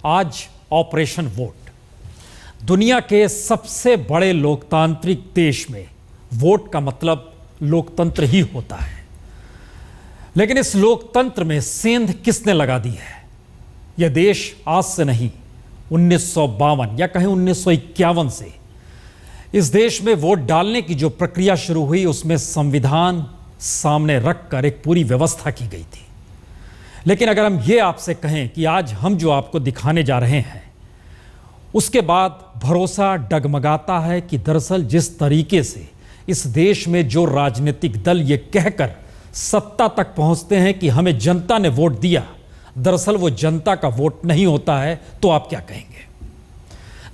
आज operation vote. दुनिया के सबसे बड़े लोकतांत्रिक देश में वोट का मतलब लोकतंत्र ही होता है। लेकिन इस लोकतंत्र में सेंध किसने लगा दी है? यह देश आज से नहीं 1952 या कहें 1951 से इस देश में वोट डालने की जो प्रक्रिया शुरू हुई, उसमें संविधान सामने रखकर एक पूरी व्यवस्था की गई थी। लेकिन अगर हम ये आपसे कहें कि आज हम जो आपको दिखाने जा रहे हैं, उसके बाद भरोसा डगमगाता है कि दरअसल जिस तरीके से इस देश में जो राजनीतिक दल ये कहकर सत्ता तक पहुंचते हैं कि हमें जनता ने वोट दिया, दरअसल वो जनता का वोट नहीं होता है, तो आप क्या कहेंगे?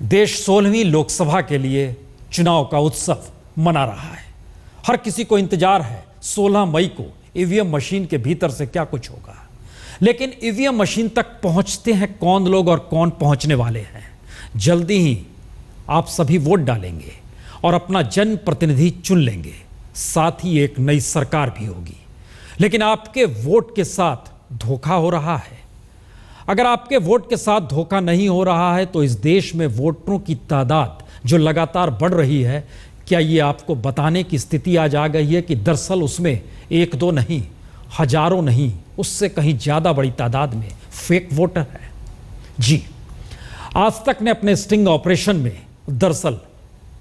देश 16वीं लोकसभा के लिए चुनाव का उत्सव मना रहा है। हर किसी को इंतजार है 16 मई को ईवीएम मशीन के भीतर से क्या कुछ होगा। लेकिन ईवीएम मशीन तक पहुंचते हैं कौन लोग और कौन पहुंचने वाले हैं? जल्दी ही आप सभी वोट डालेंगे और अपना जनप्रतिनिधि चुन लेंगे, साथ ही एक नई सरकार भी होगी। लेकिन आपके वोट के साथ धोखा हो रहा है। अगर आपके वोट के साथ धोखा नहीं हो रहा है तो इस देश में वोटरों की तादाद जो लगातार बढ़ रही है, क्या ये आपको बताने की स्थिति आज आ गई है कि दरअसल उसमें एक दो नहीं, हजारों नहीं, उससे कहीं ज़्यादा बड़ी तादाद में फेक वोटर है? जी, आज तक ने अपने स्टिंग ऑपरेशन में दरअसल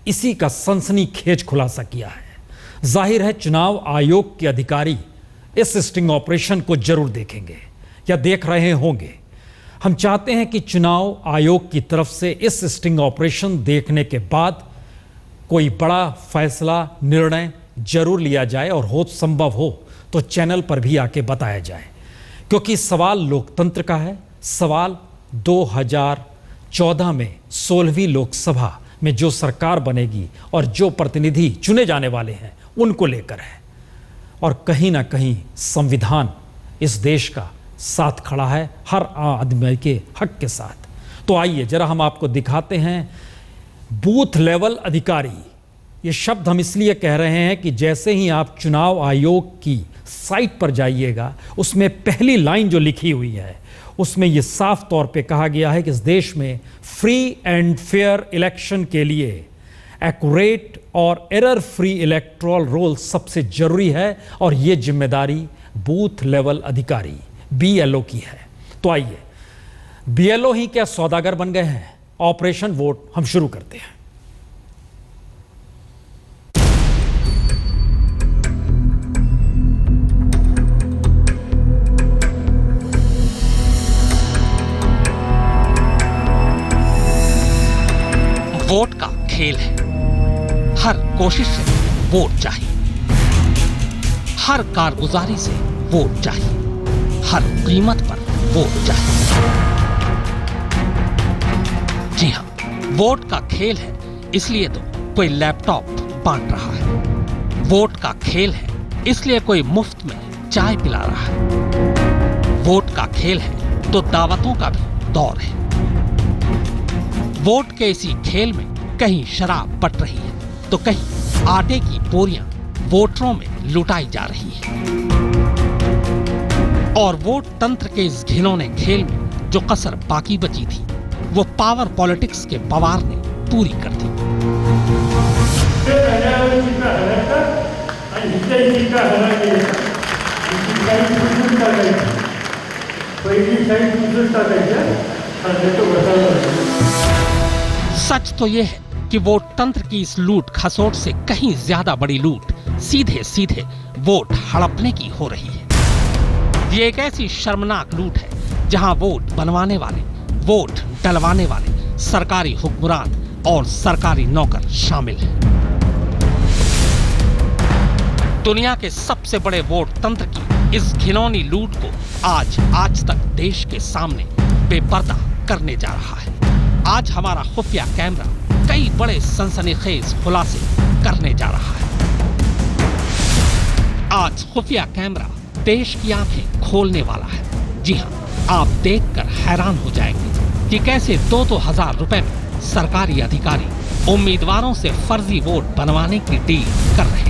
इसी का सनसनीखेज खुलासा किया है। जाहिर है चुनाव आयोग के अधिकारी इस स्टिंग ऑपरेशन को जरूर देखेंगे या देख रहे होंगे। हम चाहते हैं कि चुनाव आयोग की तरफ से इस स्टिंग ऑपरेशन देखने के बाद कोई बड़ा फैसला, निर्णय जरूर लिया जाए और हो संभव हो तो चैनल पर भी आके बताया जाए, क्योंकि सवाल लोकतंत्र का है। सवाल 2014 में 16वीं लोकसभा में जो सरकार बनेगी और जो प्रतिनिधि चुने जाने वाले हैं उनको लेकर है, और कहीं ना कहीं संविधान इस देश का साथ खड़ा है, हर आदमी के हक के साथ। तो आइए जरा हम आपको दिखाते हैं बूथ लेवल अधिकारी। ये शब्द हम इसलिए कह रहे हैं कि जैसे ही आप चुनाव आयोग की साइट पर जाइएगा, उसमें पहली लाइन जो लिखी हुई है उसमें ये साफ तौर पे कहा गया है कि इस देश में फ्री एंड फेयर इलेक्शन के लिए एक्यूरेट और एरर फ्री इलेक्टोरल रोल सबसे जरूरी है, और ये जिम्मेदारी बूथ लेवल अधिकारी BLO की है। तो आइए, BLO ही क्या सौदागर बन गए हैं? ऑपरेशन वोट हम शुरू करते हैं। वोट का खेल है। हर कोशिश से वोट चाहिए, हर कारगुजारी से वोट चाहिए, हर कीमत पर वोट चाहिए। जी हां, वोट का खेल है, इसलिए तो कोई लैपटॉप बांट रहा है। वोट का खेल है, इसलिए कोई मुफ्त में चाय पिला रहा है। वोट का खेल है तो दावतों का भी दौर है। वोट के इसी खेल में कहीं शराब बट रही है तो कहीं आटे की बोरियां वोटरों में लुटाई जा रही है। और वोट तंत्र के इस घिनौने खेल में जो कसर बाकी बची थी, वो पावर पॉलिटिक्स के पवार ने पूरी कर दी। सच तो यह है कि वोट तंत्र की इस लूट खसोट से कहीं ज्यादा बड़ी लूट सीधे सीधे वोट हड़पने की हो रही है। ये एक ऐसी शर्मनाक लूट है जहां वोट बनवाने वाले, वोट डलवाने वाले, सरकारी हुक्मरान और सरकारी नौकर शामिल हैं। दुनिया के सबसे बड़े वोट तंत्र की इस घिनौनी लूट को आज तक देश के सामने बेपर्दा करने जा रहा है। आज हमारा खुफिया कैमरा कई बड़े सनसनीखेज खुलासे करने जा रहा है। आज खुफिया कैमरा देश की आंखें खोलने वाला है। जी हां, आप देखकर हैरान हो जाएंगे कि कैसे 2-2 हजार रुपए में सरकारी अधिकारी उम्मीदवारों से फर्जी वोट बनवाने की डील कर रहे हैं।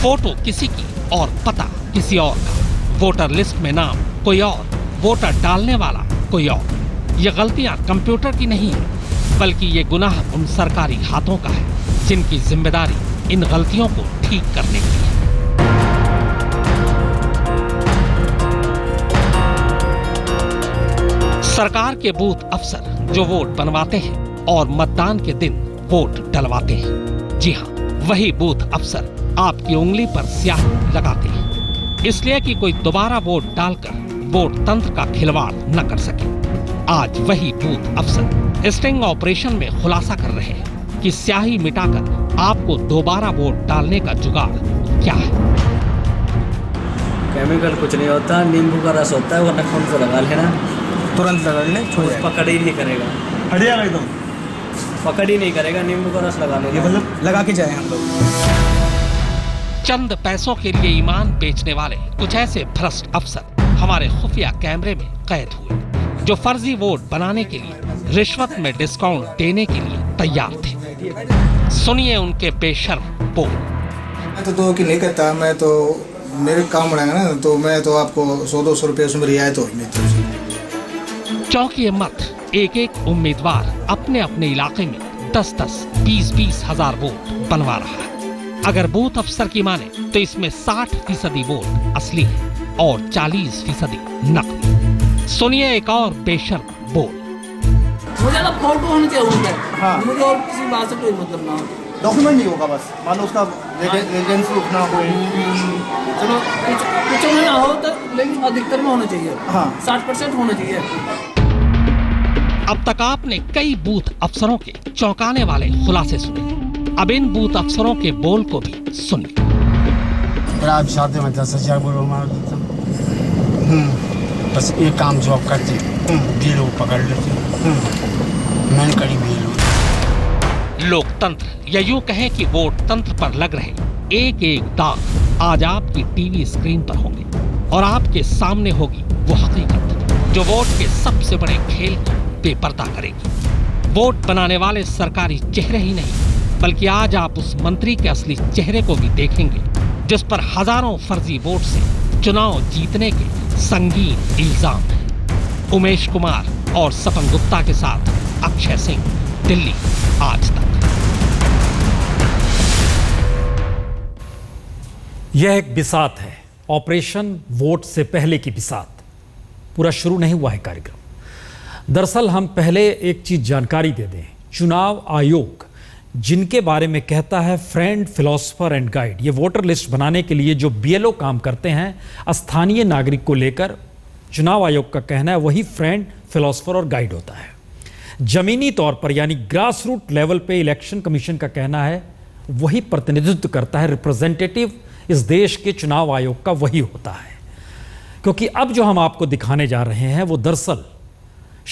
फोटो किसी की और पता किसी और का, वोटर लिस्ट में नाम कोई और, वोटर डालने वाला कोई और। ये गलतियां कंप्यूटर की नहीं है, बल्कि ये गुनाह उन सरकारी हाथों का है जिनकी जिम्मेदारी इन गलतियों को ठीक करने की है। सरकार के बूथ अफसर जो वोट बनवाते हैं और मतदान के दिन वोट डलवाते हैं, जी हाँ, वही बूथ अफसर आपकी उंगली पर स्याही लगाते हैं, इसलिए कि कोई दोबारा वोट डालकर वोट तंत्र का खिलवाड़ न कर सके। आज वही बूथ अफसर स्टिंग ऑपरेशन में खुलासा कर रहे हैं कि स्याही मिटाकर आपको दोबारा वोट डालने का जुगाड़ क्या है। केमिकल कुछ नहीं होता, नींबू का रस होता है, वो नखून को लगा लेना, तुरंत लगा ले, छोड़ पकड़ ही नहीं करेगा, हट जाएगा एकदम, पकड़ ही नहीं करेगा, नींबू का रस लगा ये लेना। मतलब लगा के जाए हम लोग। चंद पैसों के लिए ईमान बेचने वाले कुछ ऐसे भ्रष्ट अफसर हमारे खुफिया कैमरे में कैद हुए, जो फर्जी वोट बनाने के लिए रिश्वत में डिस्काउंट देने के लिए तैयार थे। सुनिए उनके बेशर्म बोल। मैं तो कि नहीं कहता, मैं तो मेरे काम बढ़ाएगा ना, तो मैं तो आपको 100-200 रुपये उसमें रियायत होगी मेरी तरफ से। चौंकिए मत, एक एक उम्मीदवार अपने अपने इलाके में 10-10, 20-20 हजार वोट बनवा रहा है। अगर बूथ अफसर की माने तो इसमें 60% वोट असली है और 40% नकली। सुनिए एक और बेशर्म बोल। मुझे ना फोटो होने चाहिए होता है, हाँ। मुझे और किसी बात से कोई मतलब ना हो। डॉक्यूमेंट नहीं होगा, बस मान लो उसका एजेंसी उठना हो। चलो कुछ में ना हो तो, लेकिन अधिकतर में होना चाहिए। हाँ। 60% होना चाहिए। अब तक आपने कई बूथ अफसरों के चौंकाने वाले खुलासे सुने, अब इन बूथ अफसरों के बोल को भी सुनिए। रात शादी में 10,000 बोलो मार देता, बस एक काम जॉब करते, बिल वो पकड़ लेते, मैंने करी बिल। लोकतंत्र या यूं कहें कि वोट तंत्र पर लग रहे एक एक दाग आज आपकी टीवी स्क्रीन पर होंगे और आपके सामने होगी वो हकीकत जो वोट के सबसे बड़े खेल को बेपर्दा करेगी। वोट बनाने वाले सरकारी चेहरे ही नहीं, बल्कि आज आप उस मंत्री के असली चेहरे को भी देखेंगे जिस पर हजारों फर्जी वोट से चुनाव जीतने के संगीन इल्जाम हैं। उमेश कुमार और सपन गुप्ता के साथ अक्षय सिंह, दिल्ली आज तक। यह एक बिसात है, ऑपरेशन वोट से पहले की बिसात। पूरा शुरू नहीं हुआ है कार्यक्रम। दरअसल हम पहले एक चीज जानकारी दे दें। चुनाव आयोग जिनके बारे में कहता है फ्रेंड, फिलोसफर एंड गाइड, ये वोटर लिस्ट बनाने के लिए जो बीएलओ काम करते हैं स्थानीय नागरिक को लेकर, चुनाव आयोग का कहना है वही फ्रेंड, फिलोसफर और गाइड होता है। जमीनी तौर पर यानी ग्रास रूट लेवल पे इलेक्शन कमीशन का कहना है वही प्रतिनिधित्व करता है, रिप्रेजेंटेटिव इस देश के चुनाव आयोग का वही होता है। क्योंकि अब जो हम आपको दिखाने जा रहे हैं वो दरअसल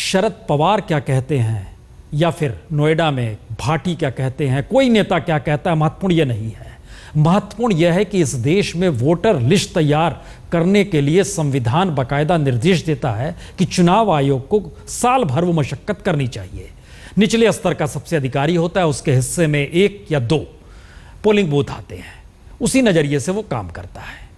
शरद पवार क्या कहते हैं या फिर नोएडा में भाटी क्या कहते हैं, कोई नेता क्या कहता है, महत्वपूर्ण यह नहीं है। महत्वपूर्ण यह है कि इस देश में वोटर लिस्ट तैयार करने के लिए संविधान बाकायदा निर्देश देता है कि चुनाव आयोग को साल भर वो मशक्कत करनी चाहिए। निचले स्तर का सबसे अधिकारी होता है, उसके हिस्से में 1 या 2 पोलिंग बूथ आते हैं, उसी नज़रिए से वो काम करता है।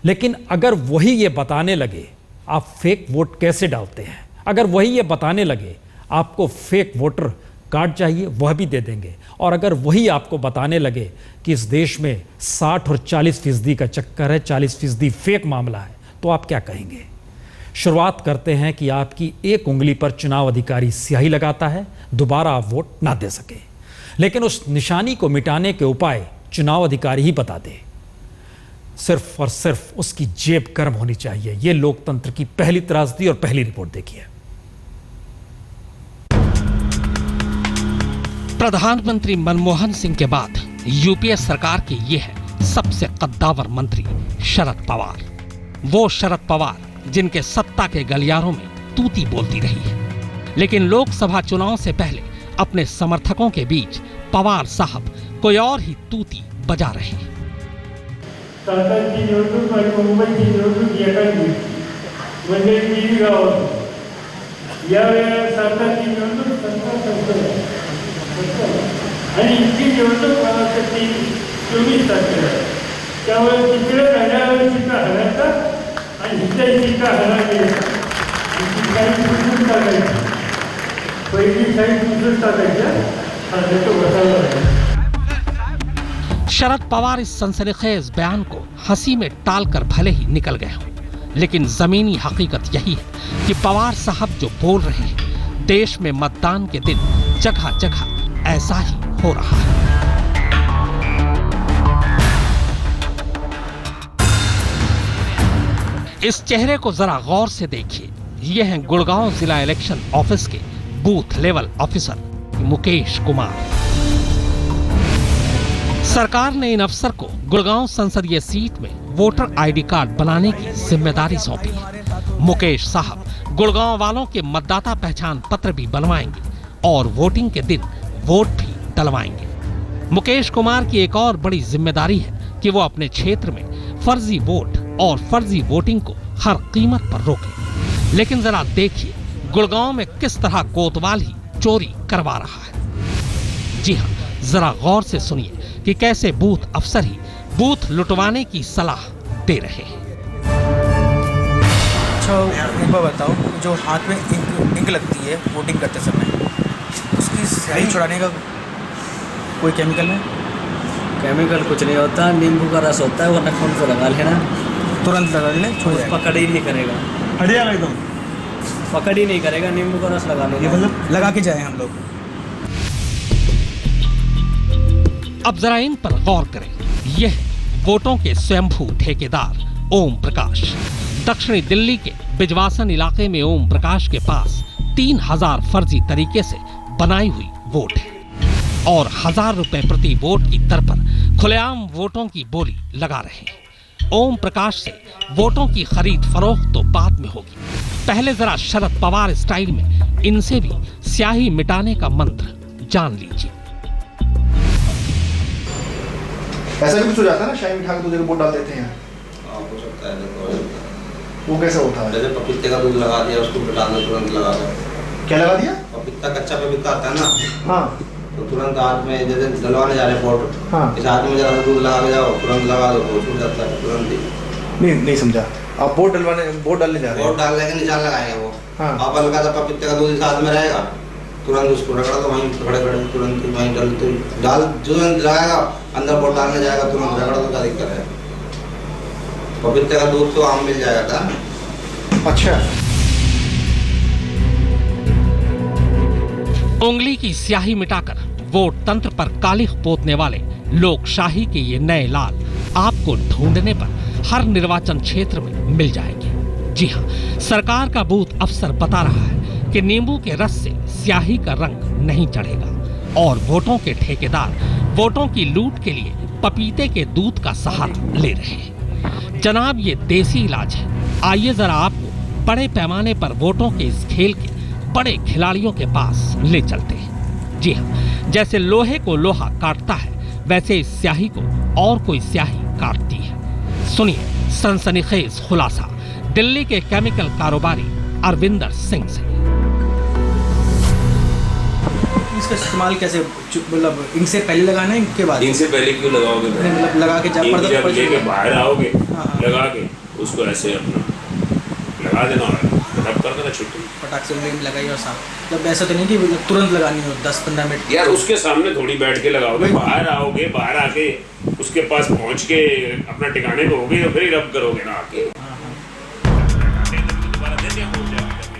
लेकिन अगर वही ये बताने लगे आप फेक वोट कैसे डालते हैं, अगर वही ये बताने लगे आपको फेक वोटर कार्ड चाहिए, वह भी दे देंगे। और अगर वही आपको बताने लगे कि इस देश में 60 और 40% का चक्कर है, 40% फेक मामला है, तो आप क्या कहेंगे? शुरुआत करते हैं कि आपकी एक उंगली पर चुनाव अधिकारी स्याही लगाता है, दोबारा आप वोट ना दे सके। लेकिन उस निशानी को मिटाने के उपाय चुनाव अधिकारी ही बता दे। सिर्फ और सिर्फ उसकी जेब गर्म होनी चाहिए। यह लोकतंत्र की पहली त्रासदी और पहली रिपोर्ट देखिए। प्रधानमंत्री मनमोहन सिंह के बाद यूपीए सरकार के ये है सबसे कद्दावर मंत्री शरद पवार। वो शरद पवार जिनके सत्ता के गलियारों में तूती बोलती रही है, लेकिन लोकसभा चुनाव से पहले अपने समर्थकों के बीच पवार साहब कोई और ही तूती बजा रहे हैं। सरकारची निवडणूक आणि मुंबईची निवडणूक एकाच दिवशी म्हणजे तीन गावात यावेळेला सरकारची निवडणूक आणि इतकी निवडणूक मला वाटतं 24 तारखेला, त्यामुळे तिकडे राहिल्यावर सीटा हरायचा आणि इथे सीटा हरायच्या कोई भी साइड दूसरे साथ है तो बता रहे हैं। शरद पवार इस सनसनीखेज बयान को हंसी में टालकर भले ही निकल गए हों, लेकिन जमीनी हकीकत यही है कि पवार साहब जो बोल रहे हैं, देश में मतदान के दिन जगह जगह ऐसा ही हो रहा है। इस चेहरे को जरा गौर से देखिए। ये हैं गुड़गांव जिला इलेक्शन ऑफिस के booth level officer Mukesh Kumar. सरकार ने इन अफसर को गुड़गांव संसदीय सीट में वोटर आईडी कार्ड बनाने की जिम्मेदारी सौंपी है। मुकेश साहब गुड़गांव वालों के मतदाता पहचान पत्र भी बनवाएंगे और वोटिंग के दिन वोट भी डलवाएंगे। मुकेश कुमार की एक और बड़ी जिम्मेदारी है कि वो अपने क्षेत्र में फर्जी वोट और फर्जी वोटिंग को हर कीमत पर रोके। लेकिन जरा देखिए गुड़गांव में किस तरह कोतवाल ही चोरी करवा रहा है। जी हाँ, जरा गौर से सुनिए कि कैसे बूथ अफसर ही बूथ लुटवाने की सलाह दे रहे हैं। अच्छा एक बार बताओ, जो हाथ में इंक लगती है वोटिंग करते समय, उसकी स्याही छुड़ाने का कोई केमिकल है? केमिकल कुछ नहीं होता, नींबू का रस होता है, वो नखून को लगा लेना, तुरंत लगा लेना, छुड़ जाएगा। पकड़ ही नहीं करेगा, हट जाएगा एकदम, पकड़ ही नहीं करेगा, नींबू का रस लगा ये लेगा। मतलब लगा के जाए हम लोग। अब जरा इन पर गौर करें। यह वोटों के स्वयंभू ठेकेदार ओम प्रकाश। दक्षिणी दिल्ली के बिजवासन इलाके में ओम प्रकाश के पास 3000 फर्जी तरीके से बनाई हुई वोट है और 1000 रुपए प्रति वोट की दर पर खुलेआम वोटों की बोली लगा रहे हैं। ओम प्रकाश से वोटों की खरीद फरोख्त तो बाद में होगी, पहले जरा शरद पवार स्टाइल में इनसे भी स्याही मिटाने का मंत्र जान लीजिए। ऐसा भी कुछ हो जाता है ना, शाही मिठा के दूध वोट डाल देते हैं। हो सकता है, देखो वो कैसे होता है? जैसे पपीते का दूध लगा दिया, उसको डाल दो, तुरंत लगा दो। क्या लगा दिया? पपीता, कच्चा पपीता आता है ना, हाँ, तो तुरंत हाथ में जैसे डलवाने जा रहे हैं वोट, हाँ, इस हाथ में जरा दूध लगा के जाओ, तुरंत लगा दो, वो छूट जाता है तुरंत ही। नहीं समझा। आप वोट डालने जा रहे हैं? वोट डालने के निशान लगाएंगे वो। हाँ। आप हल्का सा पपीते का दूध इस हाथ में रहेगा, तुरंत उसको रगड़ा दो, वहीं खड़े खड़े तुरंत वहीं डाल तुरंत लगाएगा, अंदर वोट डालने जाएगा, तुरंत रगड़ा दो, क्या दिक्कत है? पपीते का दूध तो आम मिल जाएगा था। अच्छा, उंगली की स्याही मिटाकर वोट तंत्र पर कालिख पोतने वाले लोकशाही के ये नए लाल आपको ढूंढने पर हर निर्वाचन क्षेत्र में मिल जाएंगे। जी हाँ, सरकार का बूथ अफसर बता रहा है कि नींबू के रस से स्याही का रंग नहीं चढ़ेगा और वोटों के ठेकेदार वोटों की लूट के लिए पपीते के दूध का सहारा ले रहे हैं। जनाब, ये देसी इलाज है। आइए जरा आपको बड़े पैमाने पर वोटों के इस खेल के बड़े खिलाड़ियों के पास ले चलते हैं। जी हाँ, जैसे लोहे को लोहा काटता है, वैसे इस स्याही को और कोई स्याही काटती है। सुनिए सनसनीखेज खुलासा दिल्ली के केमिकल कारोबारी अरविंदर सिंह से। इसका इस्तेमाल कैसे, मतलब इंक से पहले लगाना है, इंक के बाद? इंक से पहले क्यों लगाओगे? मतलब लगा के जब लेके बाहर आओगे, लगा के उसको ऐसे अपना लगा देना और रब कर देना, छुट्टी। फटाक से लगाई और साफ, जब ऐसा तो नहीं कि तुरंत लगानी हो 10-15 मिनट? यार उसके सामने थोड़ी बैठ के लगाओगे, बाहर आओगे, बाहर आके उसके पास पहुंच के अपना ठिकाने पे होगे तो फिर ही रब करोगे ना आके।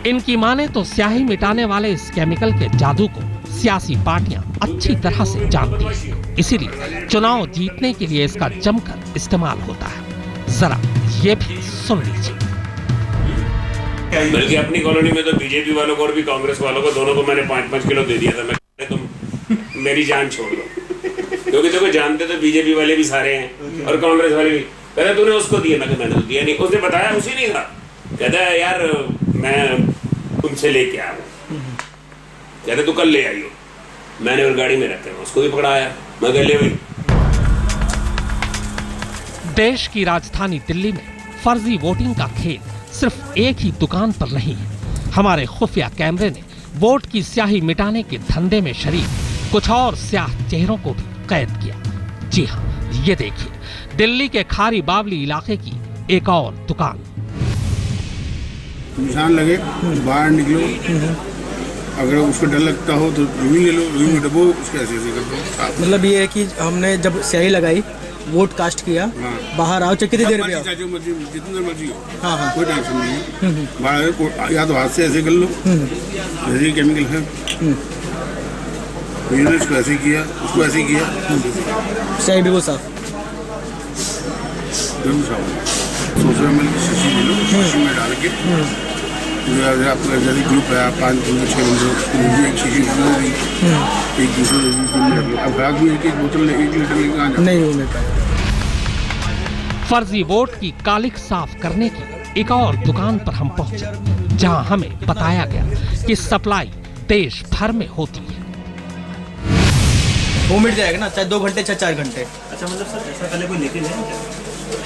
इनकी माने तो स्याही मिटाने वाले इस केमिकल के जादू को सियासी पार्टियां अच्छी तरह से जानती हैं, इसीलिए चुनाव जीतने के लिए इसका जमकर इस्तेमाल होता है। जरा ये भी सुन लीजिए। बल्कि अपनी कॉलोनी में तो बीजेपी वालों को और भी कांग्रेस वालों को, दोनों को मैंने 5-5 किलो दे दिया था। मैं तुम मेरी जान छोड़ दो, क्योंकि देखो जानते तो बीजेपी वाले भी सारे हैं और कांग्रेस वाले भी। कहते तूने उसको दिया, मैं मैंने तो दिया नहीं। उसने बताया उसी नहीं था, कहता है यार मैं तुमसे लेके आया हूँ, कहते तू कल ले आई हो। मैंने और गाड़ी में रखे उसको भी पकड़ाया, मैं कह ले भाई। देश की राजधानी दिल्ली में फर्जी वोटिंग का खेल सिर्फ एक ही दुकान पर नहीं है। हमारे खुफिया कैमरे ने वोट की स्याही मिटाने के धंधे में शरीक कुछ और स्याह चेहरों को भी कैद किया। जी हाँ, ये देखिए दिल्ली के खारी बावली इलाके की एक और दुकान। निशान लगे, बाहर निकलो, अगर उसको डर लगता हो तो रूई ले लो, रूई में डबो, उसके ऐसे ऐसे कर दो। मतलब ये है कि हमने जब स्याही लगाई, वोट कास्ट किया, बाहर आओ, चाहे कितनी देर में आओ, जितनी देर मर्जी हो, हाँ कोई टेंशन नहीं है। बाहर या तो हाथ से ऐसे कर लो, जैसे केमिकल है, इसको ऐसे किया, उसको ऐसे किया, स्याही बिल्कुल साफ। 100 ml की शीशी ले लो, शीशी में डाल के आपका जैसे ग्रुप है, 5-6 बंदे, एक शीशी एक दूसरे। अब ग्राहक भी एक बोतल 1 लीटर लेकर आ जाए, नहीं हो पाएगा। फर्जी वोट की कालिख साफ करने की एक और दुकान पर हम पहुंचे, जहां हमें बताया गया कि सप्लाई देश भर में होती है। वो मिट जाएगा ना, चाहे 2 घंटे चाहे 4 घंटे। अच्छा, मतलब सर ऐसा पहले कोई लेके नहीं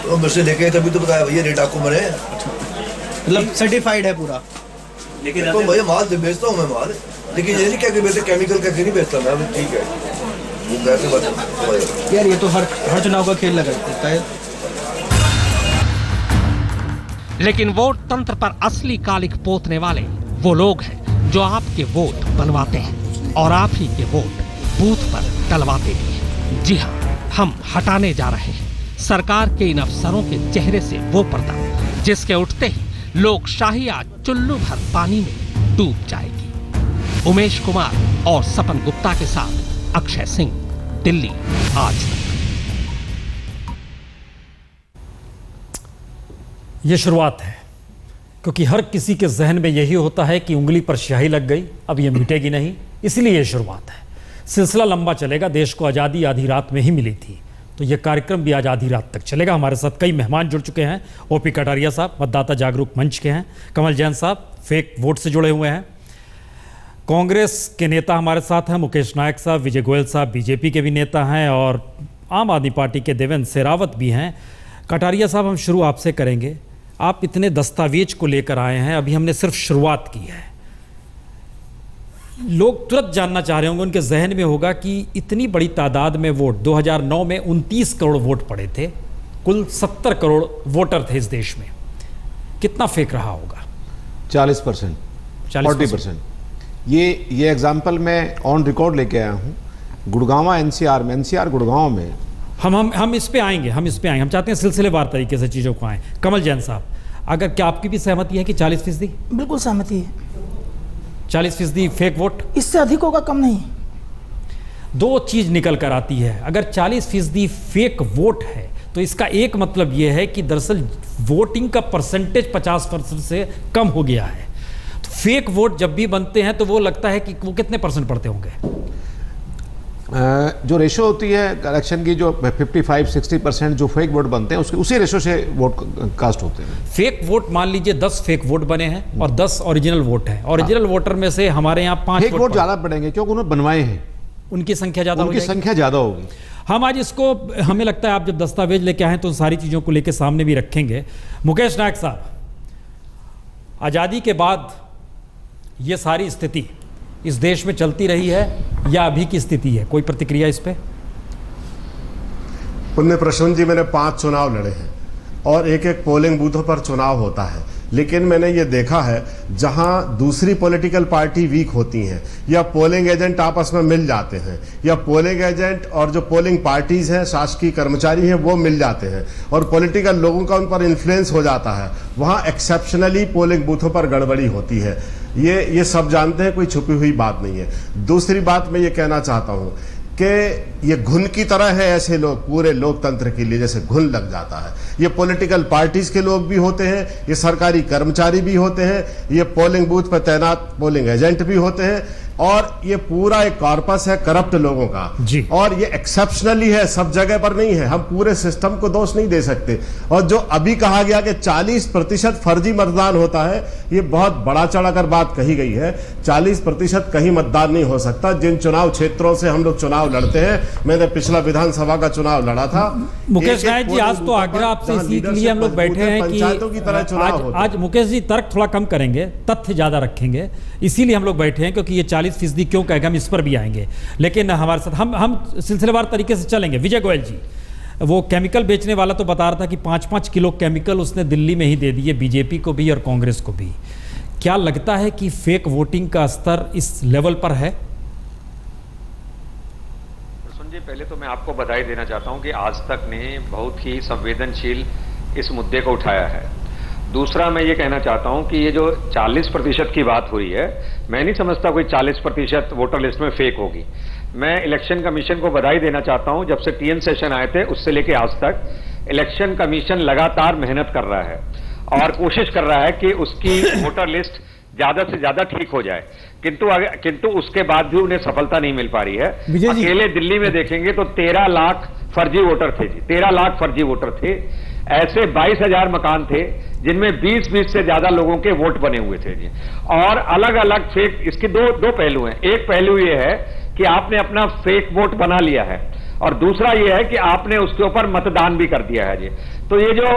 तो मेरे से लेके तभी तो बताया भैया रेट आपको मैंने, मतलब सर्टिफाइड है पूरा। लेकिन तो भैया माल बेचता हूँ मैं माल, लेकिन ये नहीं क्या कि वैसे केमिकल का नहीं बेचता मैं, ठीक है वो कैसे बता यार, ये तो हर चुनाव का खेल लगा होता है। लेकिन वोट तंत्र पर असली कालिख पोतने वाले वो लोग हैं जो आपके वोट बनवाते हैं और आप ही के वोट बूथ पर डलवाते भी हैं। जी हाँ, हम हटाने जा रहे हैं सरकार के इन अफसरों के चेहरे से वो पर्दा जिसके उठते ही लोकशाही आज चुल्लू भर पानी में डूब जाएगी। उमेश कुमार और सपन गुप्ता के साथ अक्षय सिंह, दिल्ली आज तक। ये शुरुआत है, क्योंकि हर किसी के जहन में यही होता है कि उंगली पर स्याही लग गई, अब ये मिटेगी नहीं, इसलिए ये शुरुआत है। सिलसिला लंबा चलेगा। देश को आज़ादी आधी रात में ही मिली थी, तो ये कार्यक्रम भी आज आधी रात तक चलेगा। हमारे साथ कई मेहमान जुड़ चुके हैं। ओपी कटारिया साहब मतदाता जागरूक मंच के हैं, कमल जैन साहब फेक वोट से जुड़े हुए हैं, कांग्रेस के नेता हमारे साथ हैं मुकेश नायक साहब, विजय गोयल साहब बीजेपी के भी नेता हैं, और आम आदमी पार्टी के देवेंद्र शेरावत भी हैं। कटारिया साहब, हम शुरू आपसे करेंगे। आप इतने दस्तावेज को लेकर आए हैं, अभी हमने सिर्फ शुरुआत की है। लोग तुरंत जानना चाह रहे होंगे, उनके जहन में होगा कि इतनी बड़ी तादाद में वोट, 2009 में 29 करोड़ वोट पड़े थे, कुल 70 करोड़ वोटर थे इस देश में, कितना फेक रहा होगा? 40%, 40%। ये एग्जाम्पल मैं ऑन रिकॉर्ड लेके आया हूँ गुड़गांव एनसीआर में, एनसीआर गुड़गांव में। हम इस पे आएंगे, हम चाहते हैं सिलसिलेवार तरीके से चीज़ों को आएँ। कमल जैन साहब, अगर क्या आपकी भी सहमति है कि 40%? बिल्कुल सहमति है। 40% फेक वोट, इससे अधिक होगा, कम नहीं। दो चीज निकल कर आती है। अगर 40% फेक वोट है तो इसका एक मतलब यह है कि दरअसल वोटिंग का परसेंटेज 50% से कम हो गया है। तो फेक वोट जब भी बनते हैं तो वो लगता है कि वो कितने परसेंट पड़ते होंगे? जो रेशो होती है इलेक्शन की, जो 55-60% जो फेक वोट बनते हैं उसके उसी रेशो से वोट कास्ट होते हैं। फेक वोट मान लीजिए 10 फेक वोट बने हैं और 10 ओरिजिनल वोट हैं। ओरिजिनल वोटर में से हमारे यहाँ 5 फेक वोट ज़्यादा पड़ेंगे क्योंकि उन्होंने बनवाए हैं, उनकी संख्या ज़्यादा होगी। हम आज इसको, हमें लगता है आप जब दस्तावेज लेके आए तो सारी चीज़ों को लेके सामने भी रखेंगे। मुकेश नायक साहब, आज़ादी के बाद ये सारी स्थिति इस देश में चलती रही है या अभी की स्थिति है? कोई प्रतिक्रिया इस पे? पुण्य प्रसून जी, मैंने 5 चुनाव लड़े हैं और एक एक पोलिंग बूथों पर चुनाव होता है, लेकिन मैंने ये देखा है जहां दूसरी पॉलिटिकल पार्टी वीक होती हैं या पोलिंग एजेंट आपस में मिल जाते हैं या पोलिंग एजेंट और जो पोलिंग पार्टीज हैं, शासकीय कर्मचारी हैं, वो मिल जाते हैं और पॉलिटिकल लोगों का उन पर इन्फ्लुएंस हो जाता है, वहां एक्सेप्शनली पोलिंग बूथों पर गड़बड़ी होती है। ये सब जानते हैं, कोई छुपी हुई बात नहीं है। दूसरी बात मैं ये कहना चाहता हूं कि ये घुन की तरह है, ऐसे लोग पूरे लोकतंत्र के लिए जैसे घुन लग जाता है। ये पॉलिटिकल पार्टीज के लोग भी होते हैं, ये सरकारी कर्मचारी भी होते हैं, ये पोलिंग बूथ पर तैनात पोलिंग एजेंट भी होते हैं, और ये पूरा एक कॉर्पस है करप्ट लोगों का जी। और ये एक्सेप्शनली है, सब जगह पर नहीं है। हम पूरे सिस्टम को दोष नहीं दे सकते। और जो अभी कहा गया कि 40% फर्जी मतदान होता है, ये बहुत बड़ा चढ़ाकर बात कही गई है। 40% कहीं मतदान नहीं हो सकता। जिन चुनाव क्षेत्रों से हम लोग चुनाव लड़ते हैं, मैंने पिछला विधानसभा का चुनाव लड़ा था। मुकेश नायक जी, आज तो आगरा आपसे इसीलिए हम लोग बैठे हैं कि आज मुकेश जी तर्क थोड़ा कम करेंगे, तथ्य ज्यादा रखेंगे, इसीलिए हम लोग बैठे हैं, क्योंकि ये 40% क्यों कहेगा, हम इस पर भी आएंगे। लेकिन हमारे साथ हम सिलसिलेवार तरीके से चलेंगे। विजय गोयल जी, वो केमिकल बेचने वाला तो बता रहा था कि 5-5 किलो केमिकल उसने दिल्ली में ही दे दिए, बीजेपी को भी और कांग्रेस को भी। क्या लगता है कि फेक वोटिंग का स्तर इस लेवल पर है? सुनिए, पहले तो मैं आपको बधाई देना चाहता हूं कि आज तक ने बहुत ही संवेदनशील इस मुद्दे को उठाया है। दूसरा, मैं ये कहना चाहता हूं कि ये जो 40% की बात हुई है, मैं नहीं समझता कोई 40% वोटर लिस्ट में फेक होगी। मैं इलेक्शन कमीशन को बधाई देना चाहता हूं, जब से टीएन सेशन आए थे उससे लेके आज तक इलेक्शन कमीशन लगातार मेहनत कर रहा है और कोशिश कर रहा है कि उसकी वोटर लिस्ट ज्यादा से ज्यादा ठीक हो जाए, किंतु उसके बाद भी उन्हें सफलता नहीं मिल पा रही है। अकेले दिल्ली में देखेंगे तो 13 लाख फर्जी वोटर थे जी, 13 लाख फर्जी वोटर थे। ऐसे 22,000 मकान थे जिनमें 20 से ज्यादा लोगों के वोट बने हुए थे जी। और अलग अलग फेक, इसके दो पहलू हैं। एक पहलू ये है कि आपने अपना फेक वोट बना लिया है और दूसरा ये है कि आपने उसके ऊपर मतदान भी कर दिया है जी। तो ये जो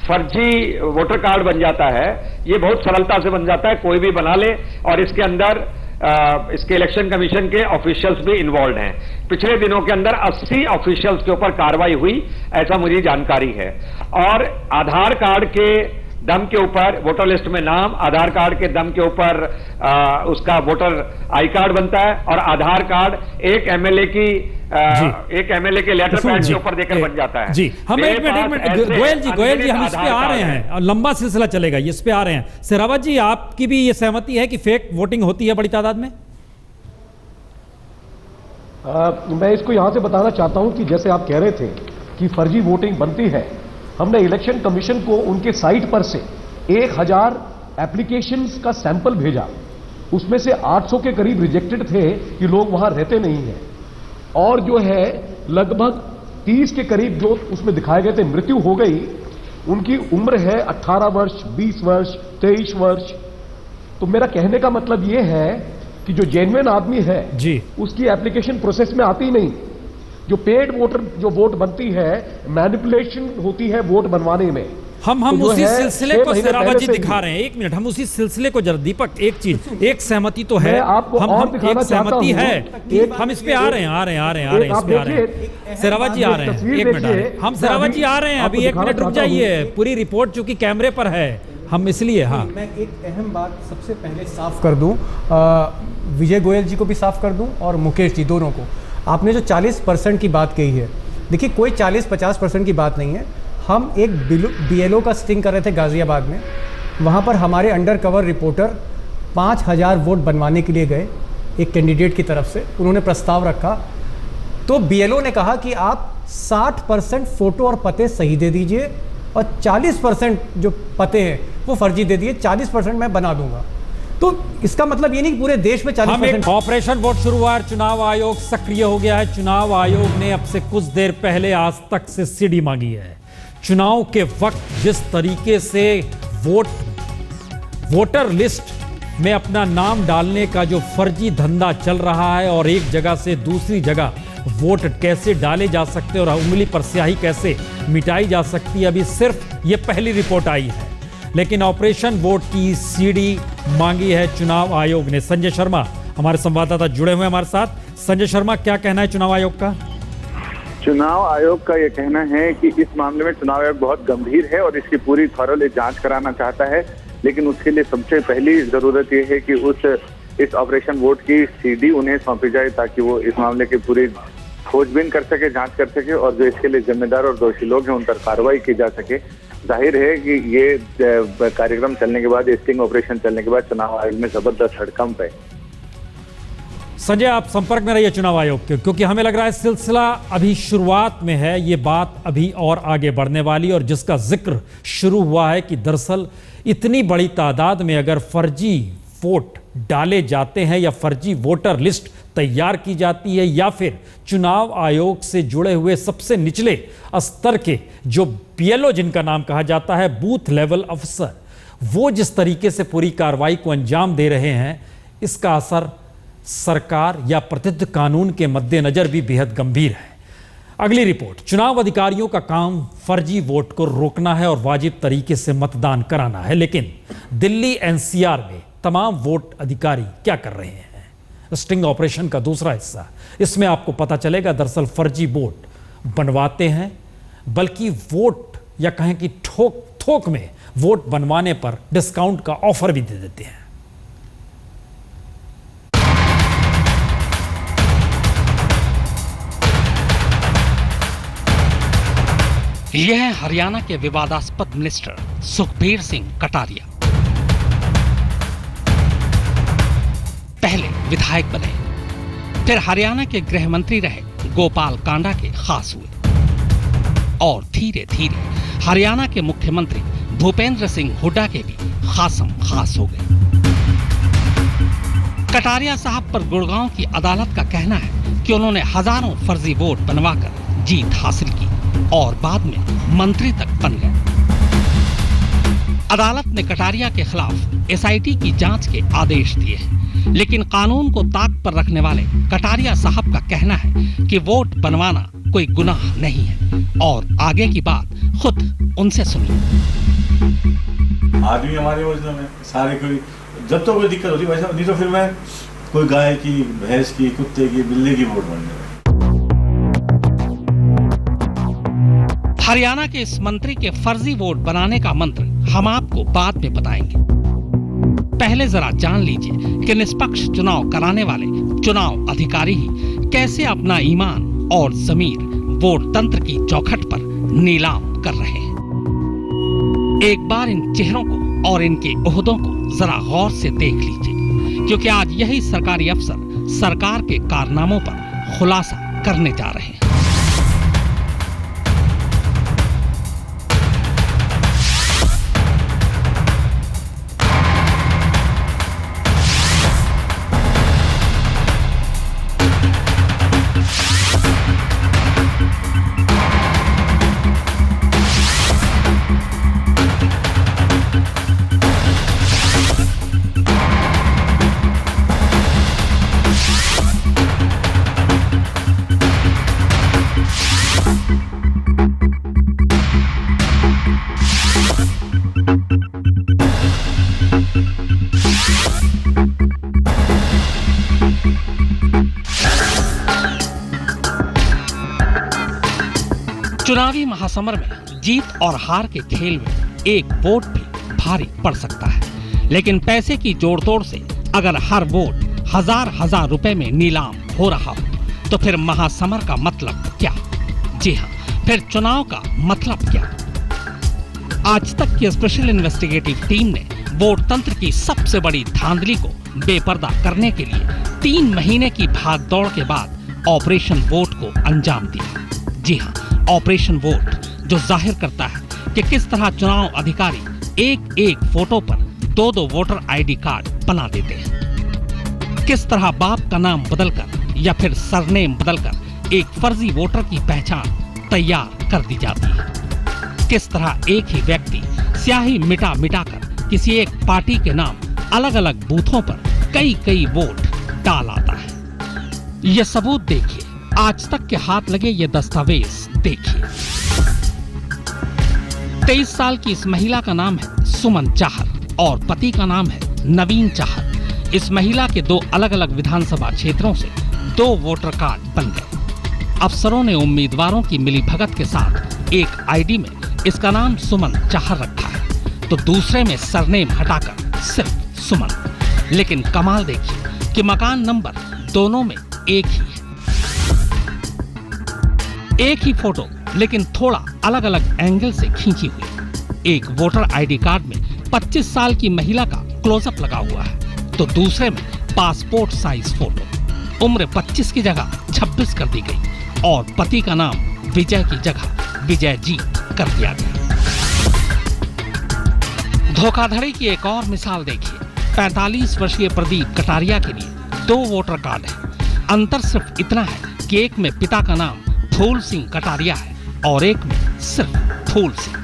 फर्जी वोटर कार्ड बन जाता है, ये बहुत सरलता से बन जाता है, कोई भी बना ले। और इसके अंदर इसके इलेक्शन कमीशन के ऑफिशियल्स भी इन्वॉल्व हैं। पिछले दिनों के अंदर 80 ऑफिशियल्स के ऊपर कार्रवाई हुई, ऐसा मुझे जानकारी है। और आधार कार्ड के दम के ऊपर वोटर लिस्ट में नाम, आधार कार्ड के दम के ऊपर उसका वोटर आई कार्ड बनता है और आधार कार्ड एक एमएलए के लेटर पैड के ऊपर देकर बन जाता है। जी, हम एक मिनट गोयल जी हम इस पे आ रहे हैं और लंबा सिलसिला चलेगा, इस पे आ रहे हैं। शेरावत जी, आपकी भी ये सहमति है कि फेक वोटिंग होती है बड़ी तादाद में? मैं इसको यहां से बताना चाहता हूं कि जैसे आप कह रहे थे कि फर्जी वोटिंग बनती है, हमने इलेक्शन कमीशन को उनके साइट पर से 1000 एप्लीकेशंस का सैंपल भेजा। उसमें से 800 के करीब रिजेक्टेड थे कि लोग वहां रहते नहीं हैं, और जो है लगभग 30 के करीब जो उसमें दिखाए गए थे मृत्यु हो गई, उनकी उम्र है 18 वर्ष, 20 वर्ष, 23 वर्ष। तो मेरा कहने का मतलब यह है कि जो जेन्युइन आदमी है जी, उसकी एप्लीकेशन प्रोसेस में आती नहीं। जो पेड वोटर जो वोट बनती है, मैनिपुलेशन होती है वोट बनवाने में। हम तो उसी सिलसिले को शेरावत जी दिखा रहे हैं। एक मिनट, हम उसी सिलसिले को जरा दीपक, एक चीज, एक सहमति तो है, हम एक सहमति है, हम इस पे आ रहे हैं इस पे आ रहे हैं। शेरावत जी आ रहे हैं, एक मिनट, हम शेरावत जी आ रहे हैं, अभी 1 मिनट रुक जाइए। पूरी रिपोर्ट चूंकि कैमरे पर है, हम इसलिए मैं एक अहम बात सबसे पहले साफ कर दूं, विजय गोयल जी को भी साफ कर दूं और मुकेश जी, दोनों को। आपने जो 40% की बात कही है, देखिए कोई 40-50% की बात नहीं है। हम एक बीएलओ का स्टिंग कर रहे थे गाज़ियाबाद में, वहाँ पर हमारे अंडर कवर रिपोर्टर 5000 वोट बनवाने के लिए गए एक कैंडिडेट की तरफ से। उन्होंने प्रस्ताव रखा तो बीएलओ ने कहा कि आप 60% फ़ोटो और पते सही दे दीजिए और 40% जो पते हैं वो फर्जी दे दिए, 40% मैं बना दूंगा। तो इसका मतलब ये नहीं कि पूरे देश में 40%। ऑपरेशन वोट शुरू हुआ है, चुनाव आयोग सक्रिय हो गया है। चुनाव आयोग ने अब से कुछ देर पहले आज तक से सीडी मांगी है। चुनाव के वक्त जिस तरीके से वोटर लिस्ट में अपना नाम डालने का जो फर्जी धंधा चल रहा है और एक जगह से दूसरी जगह वोट कैसे डाले जा सकते और उंगली पर स्याही कैसे मिटाई जा सकती है, अभी सिर्फ ये पहली रिपोर्ट आई है। लेकिन ऑपरेशन वोट की सीडी मांगी है चुनाव आयोग ने। संजय शर्मा हमारे संवाददाता जुड़े हुए हैं हमारे साथ। संजय शर्मा, क्या कहना है चुनाव आयोग का? चुनाव आयोग का यह कहना है कि इस मामले में चुनाव आयोग बहुत गंभीर है और इसकी पूरी थॉरोली जांच कराना चाहता है, लेकिन उसके लिए सबसे पहली जरूरत यह है कि इस ऑपरेशन वोट की सीडी उन्हें सौंपी जाए ताकि वो इस मामले की पूरी खोजबीन कर सके, जांच कर सके और जो इसके लिए जिम्मेदार और दोषी लोग हैं उन पर कार्रवाई की जा सके। जाहिर है कि ये कार्यक्रम चलने के बाद, स्टिंग ऑपरेशन चलने के बाद चुनाव आयोग में जबरदस्त हड़कंप है। संजय, आप संपर्क में रहिए चुनाव आयोग के, क्योंकि हमें लग रहा है सिलसिला अभी शुरुआत में है, ये बात अभी और आगे बढ़ने वाली, और जिसका जिक्र शुरू हुआ है कि दरअसल इतनी बड़ी तादाद में अगर फर्जी वोट डाले जाते हैं या फर्जी वोटर लिस्ट तैयार की जाती है या फिर चुनाव आयोग से जुड़े हुए सबसे निचले स्तर के जो बीएलओ जिनका नाम कहा जाता है, बूथ लेवल अफसर, वो जिस तरीके से पूरी कार्रवाई को अंजाम दे रहे हैं, इसका असर सरकार या प्रतिनिधि कानून के मद्देनजर भी बेहद गंभीर है। अगली रिपोर्ट, चुनाव अधिकारियों का काम फर्जी वोट को रोकना है और वाजिब तरीके से मतदान कराना है, लेकिन दिल्ली एनसीआर में तमाम वोट अधिकारी क्या कर रहे हैं? स्टिंग ऑपरेशन का दूसरा हिस्सा, इसमें आपको पता चलेगा दरअसल फर्जी वोट बनवाते हैं, बल्कि वोट या कहें कि थोक में वोट बनवाने पर डिस्काउंट का ऑफर भी दे देते हैं। यह है हरियाणा के विवादास्पद मिनिस्टर सुखबीर सिंह कटारिया। पहले विधायक बने, फिर हरियाणा के गृह मंत्री रहे गोपाल कांडा के खास हुए और धीरे धीरे हरियाणा के मुख्यमंत्री भूपेंद्र सिंह हुड्डा के भी खासम खास हो गए। कटारिया साहब पर गुड़गांव की अदालत का कहना है कि उन्होंने हजारों फर्जी वोट बनवाकर जीत हासिल की और बाद में मंत्री तक बन गए। अदालत ने कटारिया के खिलाफ एसआईटी की जांच के आदेश दिए हैं, लेकिन कानून को ताक पर रखने वाले कटारिया साहब का कहना है कि वोट बनवाना कोई गुनाह नहीं है और आगे की बात खुद उनसे सुनिए। आदमी हमारे योजना में सारे कोई जब तो कोई दिक्कत होती वैसा, नहीं तो फिर मैं कोई गाय की, भैंस की, कुत्ते की, बिल्ली की वोट बनने। हरियाणा के इस मंत्री के फर्जी वोट बनाने का मंत्र हम आपको बाद में बताएंगे। पहले जरा जान लीजिए कि निष्पक्ष चुनाव कराने वाले चुनाव अधिकारी ही कैसे अपना ईमान और जमीर वोट तंत्र की चौखट पर नीलाम कर रहे हैं। एक बार इन चेहरों को और इनके ओहदों को जरा गौर से देख लीजिए, क्योंकि आज यही सरकारी अफसर सरकार के कारनामों पर खुलासा करने जा रहे हैं। चुनावी महासमर में जीत और हार के खेल में एक वोट भी भारी पड़ सकता है, लेकिन पैसे की जोड़तोड़ से अगर हर वोट हजार रुपए में नीलाम हो रहा हो तो फिर महासमर का मतलब क्या? जी हाँ, फिर चुनाव का मतलब क्या? आज तक की स्पेशल इन्वेस्टिगेटिव टीम ने वोट तंत्र की सबसे बड़ी धांधली को बेपर्दा करने के लिए 3 महीने की भागदौड़ के बाद ऑपरेशन वोट को अंजाम दिया। जी हाँ, ऑपरेशन वोट, जो जाहिर करता है कि किस तरह चुनाव अधिकारी एक एक फोटो पर 2-2 वोटर आईडी कार्ड बना देते हैं, किस तरह बाप का नाम बदलकर या फिर सरनेम बदलकर एक फर्जी वोटर की पहचान तैयार कर दी जाती है, किस तरह एक ही व्यक्ति स्याही मिटा कर किसी एक पार्टी के नाम अलग अलग बूथों पर कई वोट डाल आता है। यह सबूत देखिए, आज तक के हाथ लगे ये दस्तावेज देखिए। 23 साल की इस महिला का नाम है सुमन चाहर और पति का नाम है नवीन चाहर। इस महिला के 2 अलग अलग विधानसभा क्षेत्रों से 2 वोटर कार्ड बन गए। अफसरों ने उम्मीदवारों की मिलीभगत के साथ एक आईडी में इसका नाम सुमन चाहर रखा है तो दूसरे में सरनेम हटाकर सिर्फ सुमन। लेकिन कमाल देखिए कि मकान नंबर दोनों में एक ही है, एक ही फोटो लेकिन थोड़ा अलग अलग एंगल से खींची हुई। एक वोटर आईडी कार्ड में 25 साल की महिला का क्लोजअप लगा हुआ है तो दूसरे में पासपोर्ट साइज फोटो। उम्र 25 की जगह 26 कर दी गई और पति का नाम विजय की जगह विजय जी कर दिया गया। धोखाधड़ी की एक और मिसाल देखिए। 45 वर्षीय प्रदीप कटारिया के लिए 2 वोटर कार्ड है। अंतर सिर्फ इतना है कि एक में पिता का नाम फूल सिंह कटारिया है और एक में सिर्फ फूल सिंह।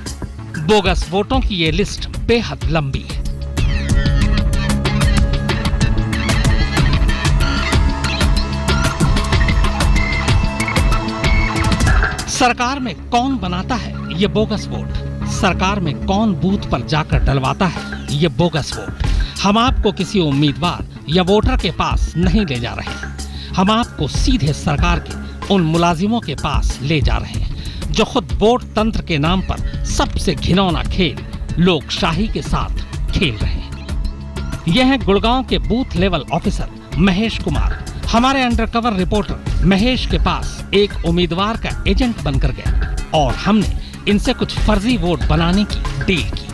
बोगस वोटों की ये लिस्ट बेहद लंबी है। सरकार में कौन बनाता है ये बोगस वोट, सरकार में कौन बूथ पर जाकर डलवाता है ये बोगस वोट। हम आपको किसी उम्मीदवार या वोटर के पास नहीं ले जा रहे हैं, हम आपको सीधे सरकार के उन मुलाजिमों के पास ले जा रहे हैं जो खुद वोट तंत्र के नाम पर सबसे घिनौना खेल लोकशाही के साथ खेल रहे हैं। यह है गुड़गांव के booth level officer Mahesh Kumar. हमारे अंडरकवर रिपोर्टर महेश के पास एक उम्मीदवार का एजेंट बनकर गया और हमने इनसे कुछ फर्जी वोट बनाने की डील की।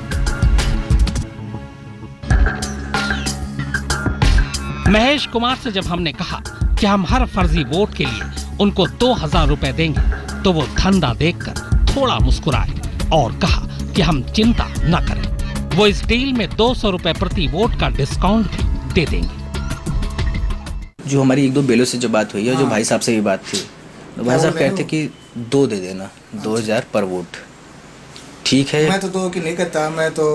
महेश कुमार से जब हमने कहा कि हम हर फर्जी वोट के लिए उनको 2000 रुपए देंगे, तो वो धंधा देखकर थोड़ा मुस्कुराए और कहा कि हम चिंता न करें, वो इस डील में 200 रुपए प्रति वोट का डिस्काउंट भी दे देंगे। जो हमारी 1-2 बेलों से जो बात हुई है, जो भाई साहब से भी बात थी, तो भाई साहब कहते कि 2 दे देना, 2000 पर वोट। ठीक है, मैं तो 2 की नहीं कहता, मैं तो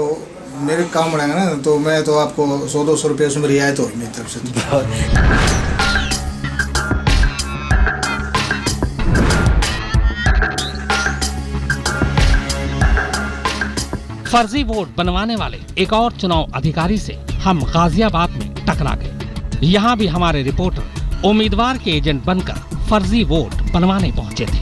मेरे काम बढ़ाएगा ना, तो मैं तो आपको 100-200 रुपये उसमें रियायत होगी मेरी तरफ से। फर्जी वोट बनवाने वाले एक और चुनाव अधिकारी से हम गाजियाबाद में टकरा गए। यहाँ भी हमारे रिपोर्टर उम्मीदवार के एजेंट बनकर फर्जी वोट बनवाने पहुंचे थे।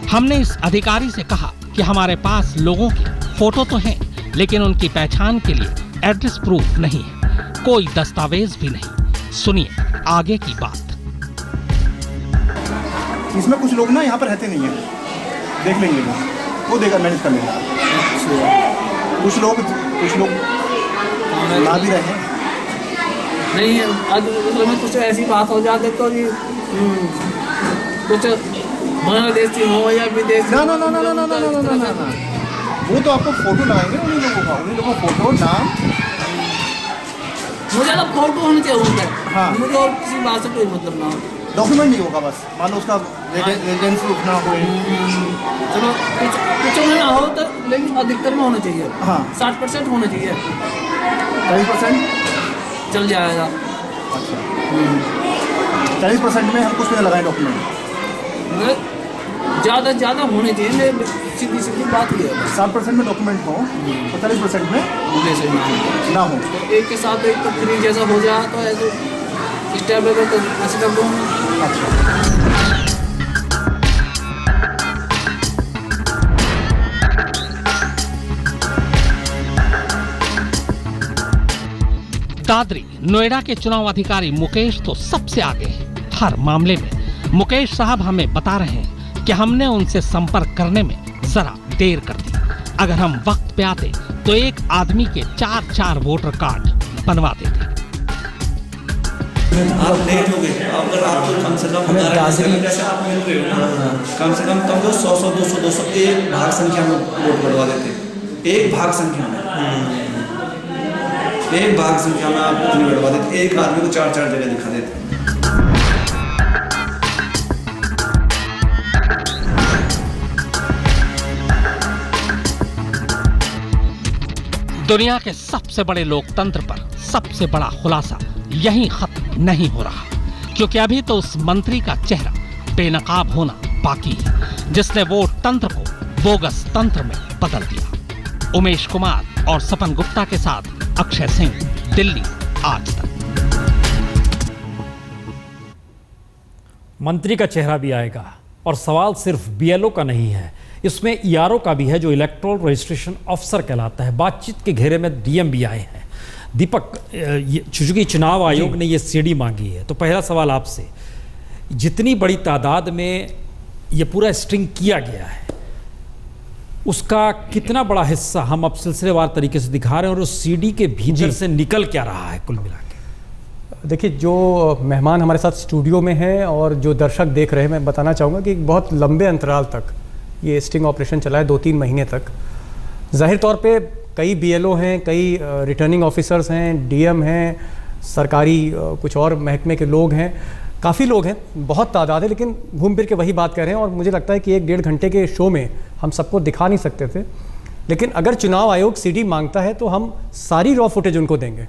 हमने इस अधिकारी से कहा कि हमारे पास लोगों के फोटो तो हैं, लेकिन उनकी पहचान के लिए एड्रेस प्रूफ नहीं है, कोई दस्तावेज भी नहीं। सुनिए आगे की बात। इसमें कुछ लोग ना यहाँ पर रहते नहीं है, देख लेंगे वो देगा, मैनेज कर लेंगे। कुछ लोग ना भी रहे नहीं, अगर में कुछ ऐसी बात हो जाती तो ये कुछ बांग्लादेशी हो या विदेशी, ना, वो तो आपको फोटो लगाएंगे उन्हीं लोगों का फोटो, नाम। मुझे ना फोटो होना चाहिए उनका। हाँ, मुझे और किसी बात से कोई मतलब ना हो, डॉक्यूमेंट नहीं होगा बस, मान लो उसका एजेंट प्रूफ ना हो। चलो कुछ में ना हो तो, लेकिन अधिकतर में होना चाहिए। हाँ, 60% होना चाहिए, 40% चल जाएगा। अच्छा, 40% में हम कुछ में लगाए डॉक्यूमेंट, ज़्यादा होने चाहिए, सीधी बात ये है। 60% में डॉक्यूमेंट हो तो 40% में ना हो, तो एक के साथ एक तो फ्री जैसा हो जाए तो ऐसे स्टेप लेवल तो ऐसे कर दूँगा। अच्छा, दादरी नोएडा के चुनाव अधिकारी मुकेश तो सबसे आगे हैं हर मामले में। मुकेश साहब हमें बता रहे हैं कि हमने उनसे संपर्क करने में जरा देर कर दी। अगर हम वक्त पे आते तो एक आदमी के 4-4 वोटर कार्ड बनवा देते। आप लेट हो गए, अगर आप तो कम से कम 11 घंटे से आप मिल रहे हो ना, कम से कम तब तो 100-200 एक भाग संख्या में वोट बढ़वा देते, एक भाग संख्या में, एक भाग संख्या में आप इतनी बढ़वा देते, एक आदमी को 4-4 जगह दिखा देते। दुनिया के सबसे बड़े लोकतंत्र पर सबसे बड़ा खुलासा यहीं खत्म नहीं हो रहा, क्योंकि अभी तो उस मंत्री का चेहरा बेनकाब होना बाकी है जिसने वोट तंत्र को बोगस तंत्र में बदल दिया। उमेश कुमार और सपन गुप्ता के साथ अक्षय सिंह, दिल्ली आज तक। मंत्री का चेहरा भी आएगा, और सवाल सिर्फ बीएलओ का नहीं है, इसमें ईआरओ का भी है, जो इलेक्टोरल रजिस्ट्रेशन ऑफिसर कहलाता है। बातचीत के घेरे में डीएम भी आए हैं। दीपक, चूंकि चुनाव आयोग ने ये सीडी मांगी है, तो पहला सवाल आपसे, जितनी बड़ी तादाद में ये पूरा स्ट्रिंग किया गया है, उसका कितना बड़ा हिस्सा हम अब सिलसिलेवार तरीके से दिखा रहे हैं, और उस सीडी के भीतर से निकल क्या रहा है कुल मिला के? देखिए, जो मेहमान हमारे साथ स्टूडियो में हैं और जो दर्शक देख रहे हैं, मैं बताना चाहूँगा कि एक बहुत लंबे अंतराल तक ये स्टिंग ऑपरेशन चला है, 2-3 महीने तक। जाहिर तौर पे कई बीएलओ हैं, कई रिटर्निंग ऑफिसर्स हैं, डीएम हैं, सरकारी कुछ और महकमे के लोग हैं, काफ़ी लोग हैं, बहुत तादाद है, लेकिन घूम फिर के वही बात कर रहे हैं। और मुझे लगता है कि 1-1.5 घंटे के शो में हम सबको दिखा नहीं सकते थे, लेकिन अगर चुनाव आयोग सीडी मांगता है तो हम सारी रॉ फुटेज उनको देंगे।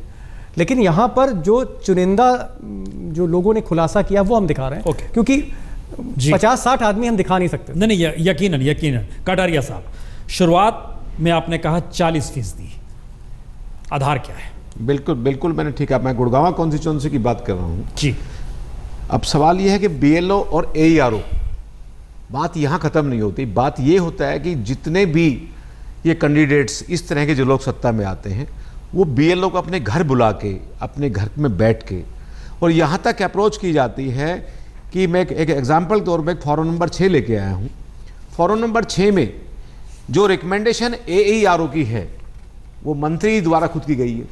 लेकिन यहाँ पर जो चुनिंदा जो लोगों ने खुलासा किया वो हम दिखा रहे हैं, क्योंकि 50-60 आदमी हम दिखा नहीं सकते। नहीं, यकीनन कटारिया साहब, शुरुआत में आपने कहा 40%, आधार क्या है? बिल्कुल मैंने ठीक है, मैं गुड़गांव कॉन्स्टिट्यूंसी की बात कर रहा हूँ जी। अब सवाल यह है कि बीएलओ और एईआरओ, बात यहाँ खत्म नहीं होती। बात ये होता है कि जितने भी ये कैंडिडेट्स इस तरह के जो लोग सत्ता में आते हैं, वो बीएलओ को अपने घर बुला के, अपने घर में बैठ के, और यहाँ तक अप्रोच की जाती है कि मैं एक एग्जाम्पल के तौर पर फॉर्म नंबर 6 लेके आया हूँ। फॉर्म नंबर 6 में जो रिकमेंडेशन AERO की है वो मंत्री द्वारा खुद की गई है,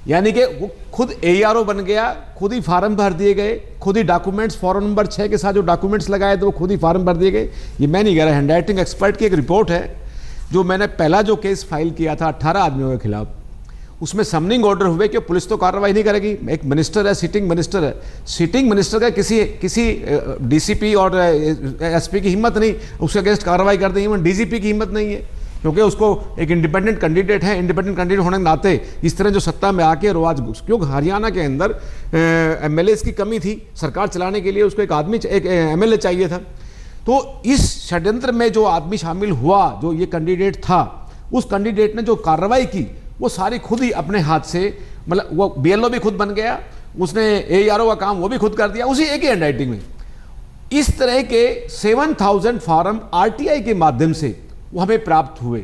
यानी कि वो खुद AERO बन गया, खुद ही फार्म भर दिए गए, खुद ही डॉक्यूमेंट्स फॉर्म नंबर 6 के साथ जो डॉक्यूमेंट्स लगाए थे वो खुद ही फार्म भर दिए गए। ये मैं नहीं कह रहा, हैंडराइटिंग एक्सपर्ट की एक रिपोर्ट है। जो मैंने पहला जो केस फाइल किया था 18 आदमियों के खिलाफ, उसमें समनिंग ऑर्डर हुए कि पुलिस तो कार्रवाई नहीं करेगी, एक मिनिस्टर है, सिटिंग मिनिस्टर है, सिटिंग मिनिस्टर का किसी DCP और SP की हिम्मत नहीं उसके अगेंस्ट कार्रवाई कर दें, इवन DGP की हिम्मत नहीं है, क्योंकि उसको एक इंडिपेंडेंट कैंडिडेट है, इंडिपेंडेंट कैंडिडेट होने के नाते इस तरह जो सत्ता में आके और आज क्योंकि हरियाणा के अंदर MLAs की कमी थी, सरकार चलाने के लिए उसको एक MLA चाहिए था। तो इस षड्यंत्र में जो आदमी शामिल हुआ, जो ये कैंडिडेट था, उस कैंडिडेट ने जो कार्रवाई की वो सारी खुद ही अपने हाथ से, मतलब वो BLO भी खुद बन गया, उसने AERO का काम वो भी खुद कर दिया उसी एक ही हैंडराइटिंग में। इस तरह के 7000 फॉर्म RTI के माध्यम से वो हमें प्राप्त हुए।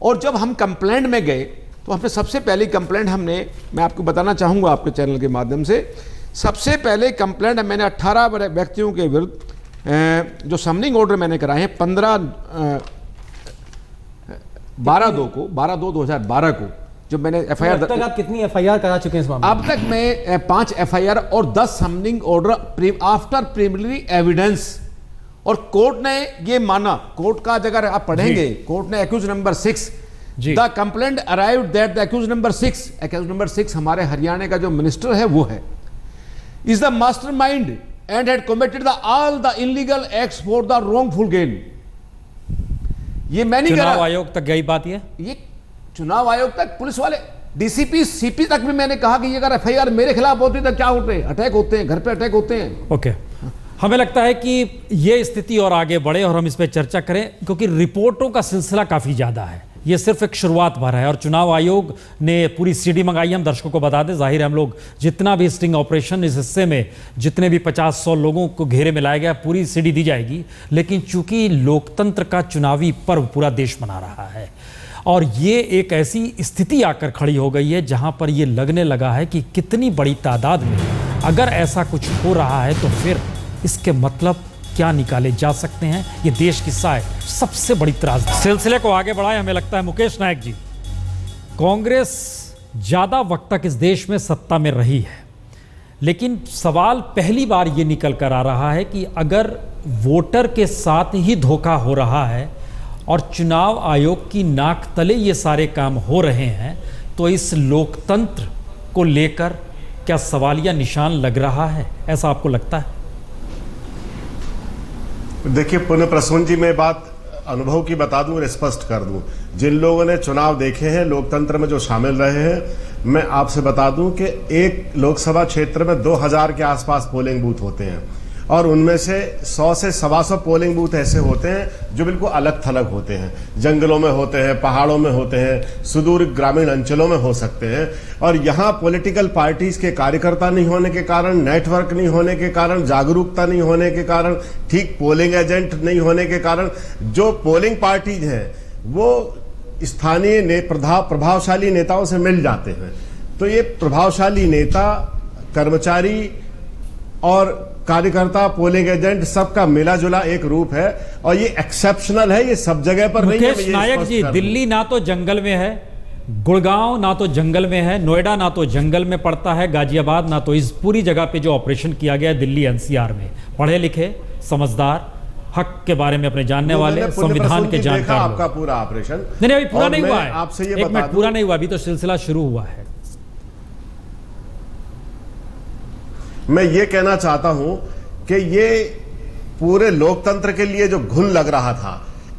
और जब हम कंप्लेंट में गए तो हमने सबसे पहली कंप्लेंट मैं आपको बताना चाहूँगा आपके चैनल के माध्यम से, सबसे पहले कंप्लेंट मैंने 18 व्यक्तियों के विरुद्ध जो समनिंग ऑर्डर मैंने कराए हैं 12/2/2012 को, जो मैंने FIR अब तक आप कितनी FIR करा चुके हैं इस मामले में? अब तक मैं 5 FIR और 10 summoning order after preliminary evidence, और कोर्ट ने ये माना, कोर्ट का अगर आप पढ़ेंगे, कोर्ट ने accused number 6 the complaint arrived that the accused number 6 हमारे हरियाणा का जो मिनिस्टर है वो है, is the mastermind and had committed all the illegal acts for the wrongful gain. ये मैं नहीं कह रहा, चुनाव आयोग तक गई बात ये चुनाव आयोग तक, पुलिस वाले DCP CP तक भी मैंने कहा कि ये अगर FIR मेरे खिलाफ होती तो क्या होते हैं, अटैक होते हैं, घर पे अटैक होते हैं। ओके, हमें लगता है कि ये स्थिति और आगे बढ़े और हम इस पर चर्चा करें, क्योंकि रिपोर्टों का सिलसिला काफ़ी ज़्यादा है, ये सिर्फ एक शुरुआत भर है। और चुनाव आयोग ने पूरी CD मंगाई, हम दर्शकों को बता दें, जाहिर है हम लोग जितना भी स्टिंग ऑपरेशन इस हिस्से में जितने भी 50-100 लोगों को घेरे में लाया गया, पूरी CD दी जाएगी। लेकिन चूंकि लोकतंत्र का चुनावी पर्व पूरा देश मना रहा है और ये एक ऐसी स्थिति आकर खड़ी हो गई है जहां पर ये लगने लगा है कि कितनी बड़ी तादाद में अगर ऐसा कुछ हो रहा है तो फिर इसके मतलब क्या निकाले जा सकते हैं, ये देश की सबसे बड़ी त्रासदी। सिलसिले को आगे बढ़ाए, हमें लगता है मुकेश नायक जी, कांग्रेस ज्यादा वक्त तक इस देश में सत्ता में रही है, लेकिन सवाल पहली बार ये निकल कर आ रहा है कि अगर वोटर के साथ ही धोखा हो रहा है और चुनाव आयोग की नाक तले ये सारे काम हो रहे हैं, तो इस लोकतंत्र को लेकर क्या सवालिया निशान लग रहा है, ऐसा आपको लगता है? देखिए पुनः प्रसून जी, मैं बात अनुभव की बता दूं और स्पष्ट कर दूं। जिन लोगों ने चुनाव देखे हैं, लोकतंत्र में जो शामिल रहे हैं, मैं आपसे बता दूं कि एक लोकसभा क्षेत्र में 2000 के आसपास पोलिंग बूथ होते हैं और उनमें से 100 से 125 पोलिंग बूथ ऐसे होते हैं जो बिल्कुल अलग थलग होते हैं, जंगलों में होते हैं, पहाड़ों में होते हैं, सुदूर ग्रामीण अंचलों में हो सकते हैं। और यहाँ पॉलिटिकल पार्टीज के कार्यकर्ता नहीं होने के कारण, नेटवर्क नहीं होने के कारण, जागरूकता नहीं होने के कारण, ठीक पोलिंग एजेंट नहीं होने के कारण, जो पोलिंग पार्टीज हैं वो स्थानीय प्रभावशाली नेताओं से मिल जाते हैं। तो ये प्रभावशाली नेता, कर्मचारी और कार्यकर्ता, पोलिंग एजेंट, सबका मिला जुला एक रूप है और ये एक्सेप्शनल है, ये सब जगह पर नहीं है। मुकेश नायक जी, दिल्ली ना तो जंगल में है, गुड़गांव ना तो जंगल में है, नोएडा ना तो जंगल में पड़ता है, गाजियाबाद ना तो, इस पूरी जगह पे जो ऑपरेशन किया गया दिल्ली NCR में, पढ़े लिखे, समझदार, हक के बारे में अपने जानने वाले, संविधान के जानकार, आपका पूरा ऑपरेशन नहीं अभी पूरा नहीं हुआ है, आपसे ये एक मिनट, पूरा नहीं हुआ, अभी तो सिलसिला शुरू हुआ है। मैं ये कहना चाहता हूं कि ये पूरे लोकतंत्र के लिए जो घुन लग रहा था,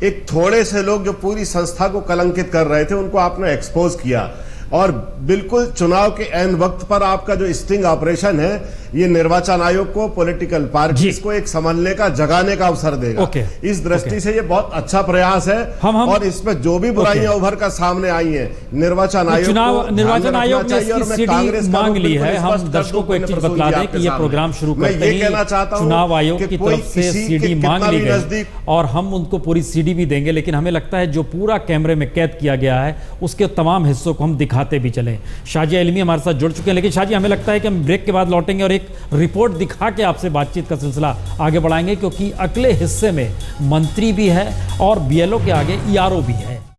एक थोड़े से लोग जो पूरी संस्था को कलंकित कर रहे थे, उनको आपने एक्सपोज किया और बिल्कुल चुनाव के ऐन वक्त पर आपका जो स्टिंग ऑपरेशन है, ये निर्वाचन आयोग को, पॉलिटिकल पार्टीज को एक समझने का, जगाने का अवसर देगा। इस दृष्टि से ये बहुत अच्छा प्रयास है। और इसमें जो भी बुराइयां उभर कर सामने आई हैं, निर्वाचन आयोग ने सीडी मांग ली है। हम दर्शकों को एक चीज बता दें कि ये प्रोग्राम शुरू करते ही चुनाव आयोग की तरफ से सीडी मांग ली गई और हम उनको पूरी सीडी भी देंगे, लेकिन हमें लगता है जो पूरा कैमरे में कैद किया गया है उसके तमाम हिस्सों को हम दिखाते भी चलें। शाहजी इल्मी हमारे साथ जुड़ चुके हैं, लेकिन शाहजी हमें लगता है कि हम ब्रेक के बाद लौटेंगे और एक रिपोर्ट दिखा के आपसे बातचीत का सिलसिला आगे बढ़ाएंगे, क्योंकि अगले हिस्से में मंत्री भी है और बीएलओ के आगे ईआरओ भी है।